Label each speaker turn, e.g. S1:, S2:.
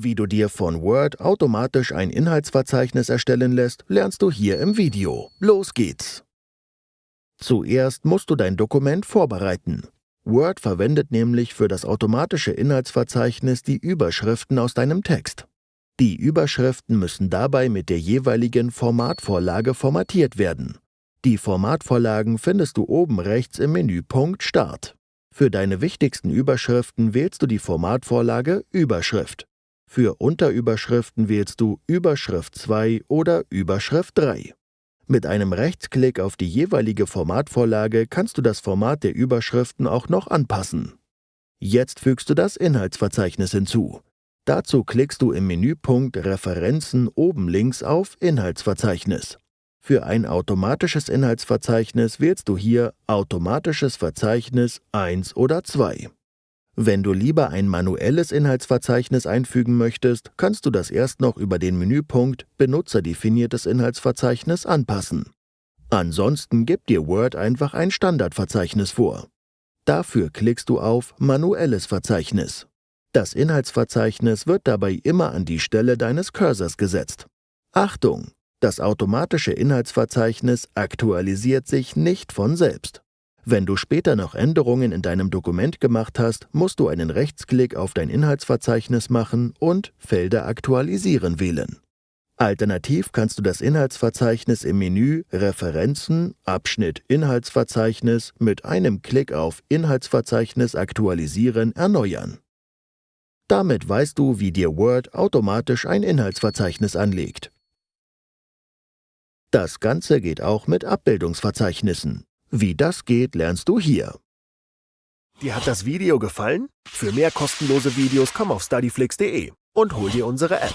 S1: Wie du dir von Word automatisch ein Inhaltsverzeichnis erstellen lässt, lernst du hier im Video. Los geht's! Zuerst musst du dein Dokument vorbereiten. Word verwendet nämlich für das automatische Inhaltsverzeichnis die Überschriften aus deinem Text. Die Überschriften müssen dabei mit der jeweiligen Formatvorlage formatiert werden. Die Formatvorlagen findest du oben rechts im Menüpunkt Start. Für deine wichtigsten Überschriften wählst du die Formatvorlage Überschrift. Für Unterüberschriften wählst du Überschrift 2 oder Überschrift 3. Mit einem Rechtsklick auf die jeweilige Formatvorlage kannst du das Format der Überschriften auch noch anpassen. Jetzt fügst du das Inhaltsverzeichnis hinzu. Dazu klickst du im Menüpunkt Referenzen oben links auf Inhaltsverzeichnis. Für ein automatisches Inhaltsverzeichnis wählst du hier Automatisches Verzeichnis 1 oder 2. Wenn du lieber ein manuelles Inhaltsverzeichnis einfügen möchtest, kannst du das erst noch über den Menüpunkt Benutzerdefiniertes Inhaltsverzeichnis anpassen. Ansonsten gibt dir Word einfach ein Standardverzeichnis vor. Dafür klickst du auf Manuelles Verzeichnis. Das Inhaltsverzeichnis wird dabei immer an die Stelle deines Cursors gesetzt. Achtung! Das automatische Inhaltsverzeichnis aktualisiert sich nicht von selbst. Wenn du später noch Änderungen in deinem Dokument gemacht hast, musst du einen Rechtsklick auf dein Inhaltsverzeichnis machen und Felder aktualisieren wählen. Alternativ kannst du das Inhaltsverzeichnis im Menü Referenzen, Abschnitt Inhaltsverzeichnis mit einem Klick auf Inhaltsverzeichnis aktualisieren erneuern. Damit weißt du, wie dir Word automatisch ein Inhaltsverzeichnis anlegt. Das Ganze geht auch mit Abbildungsverzeichnissen. Wie das geht, lernst du hier.
S2: Dir hat das Video gefallen? Für mehr kostenlose Videos komm auf studyflix.de und hol dir unsere App.